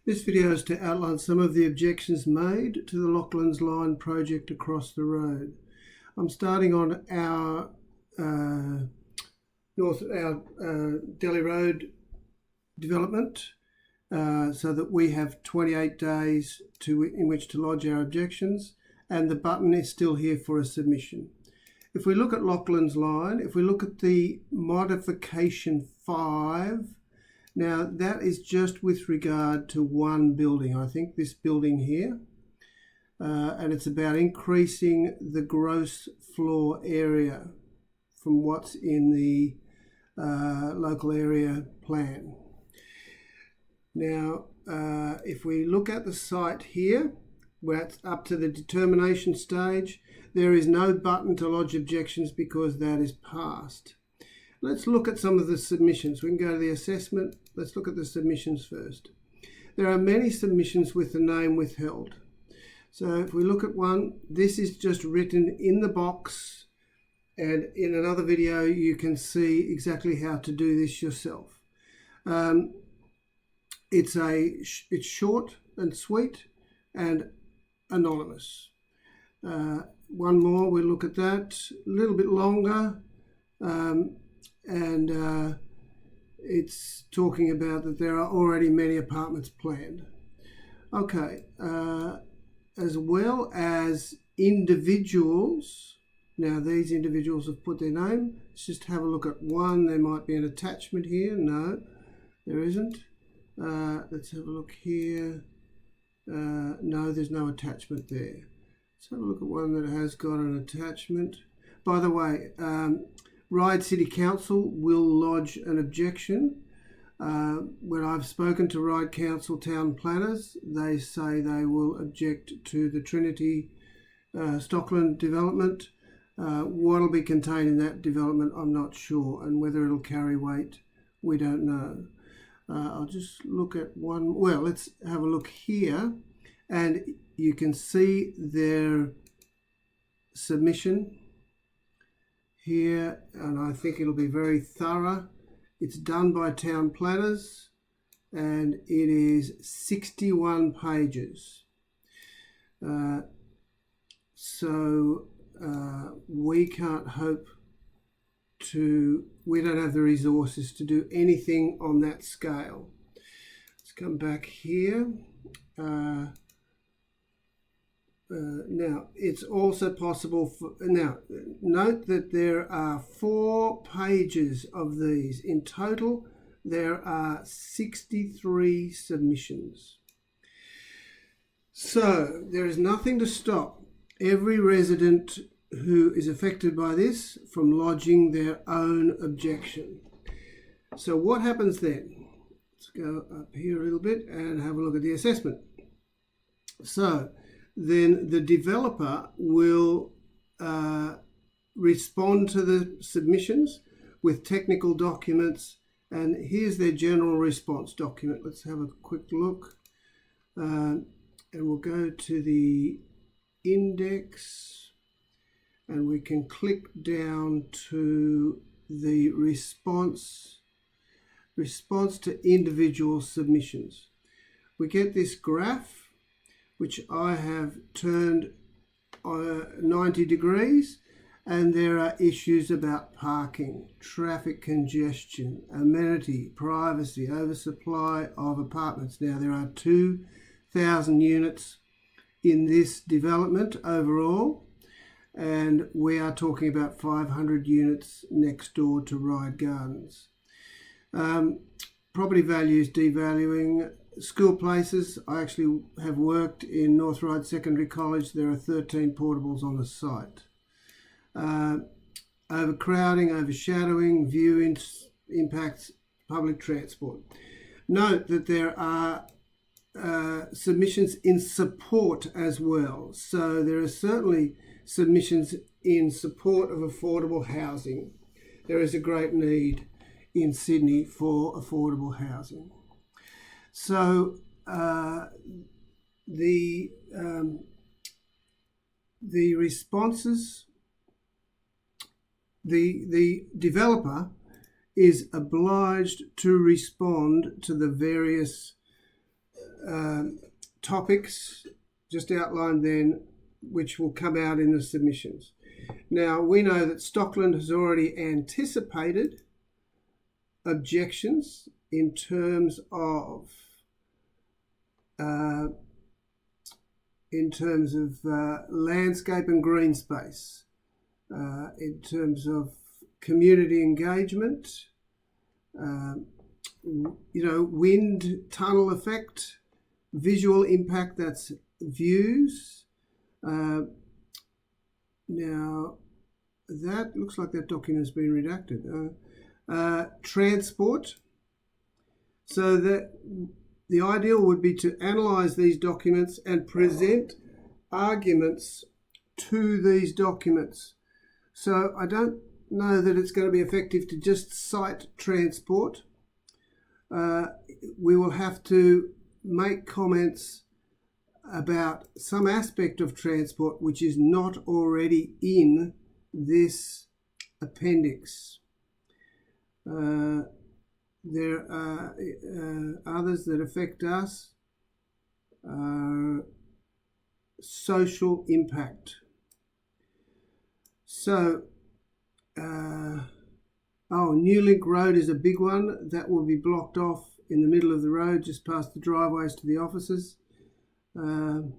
This video is to outline some of the objections made to the Lachlan's line project across the road. I'm starting on our Delhi Road development so that we have 28 days in which to lodge our objections, and the button is still here for a submission. If we look at Lachlan's line, if we look at the Modification 5, now that is just with regard to one building, I think this building here, and it's about increasing the gross floor area from what's in the local area plan. Now, if we look at the site here, where it's up to the determination stage, there is no button to lodge objections because that is passed. Let's look at some of the submissions. We can go to the assessment. Let's look at the submissions first. There are many submissions with the name withheld. So if we look at one, this is just written in the box, and in another video you can see exactly how to do this yourself. It's short and sweet and anonymous. One more, we look at that, a little bit longer, and it's talking about that there are already many apartments planned. Okay, as well as individuals. Now these individuals have put their name. Let's just have a look at one. There might be an attachment here. No, there isn't. Let's have a look here. No, there's no attachment there. Let's have a look at one that has got an attachment. By the way, Ryde City Council will lodge an objection. When I've spoken to Ryde Council town planners, they say they will object to the Trinity Stockland Development. What'll be contained in that development, I'm not sure, and whether it'll carry weight, we don't know. I'll just look at one. Well, let's have a look here, and you can see their submission here, and I think it'll be very thorough. It's done by town planners, and it is 61 pages. We can't hope we don't have the resources to do anything on that scale. Let's come back here. Now, it's also possible now, note that there are 4 pages of these. In total, there are 63 submissions. So, there is nothing to stop every resident who is affected by this from lodging their own objection. So what happens then? Let's go up here a little bit and have a look at the assessment. So then the developer will respond to the submissions with technical documents, and here's their general response document. Let's have a quick look, and we'll go to the index, and we can click down to the response to individual submissions. We get this graph, which I have turned 90 degrees, and there are issues about parking, traffic congestion, amenity, privacy, oversupply of apartments. Now there are 2,000 units in this development overall, and we are talking about 500 units next door to Ryde Gardens. Property values devaluing. School places, I actually have worked in North Ryde Secondary College. There are 13 portables on the site. Overcrowding, overshadowing, view impacts, public transport. Note that there are submissions in support as well. So there are certainly submissions in support of affordable housing. There is a great need in Sydney for affordable housing. So the responses, the developer is obliged to respond to the various topics just outlined then, which will come out in the submissions. Now, we know that Stockland has already anticipated objections in terms of landscape and green space, in terms of community engagement, wind tunnel effect, visual impact, that's views. Now, that looks like that document has been redacted. Transport. So that the ideal would be to analyse these documents and present arguments to these documents. So I don't know that it's going to be effective to just cite transport. We will have to make comments about some aspect of transport which is not already in this appendix. There are others that affect us. Social impact. So, New Link Road is a big one. That will be blocked off in the middle of the road, just past the driveways to the offices. And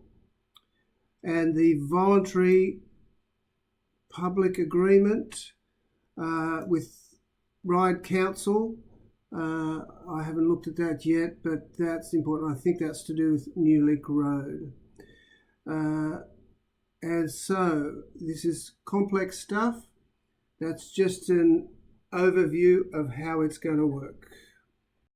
the voluntary public agreement with Ryde Council. I haven't looked at that yet, but that's important. I think that's to do with New Link Road. And so this is complex stuff. That's just an overview of how it's going to work.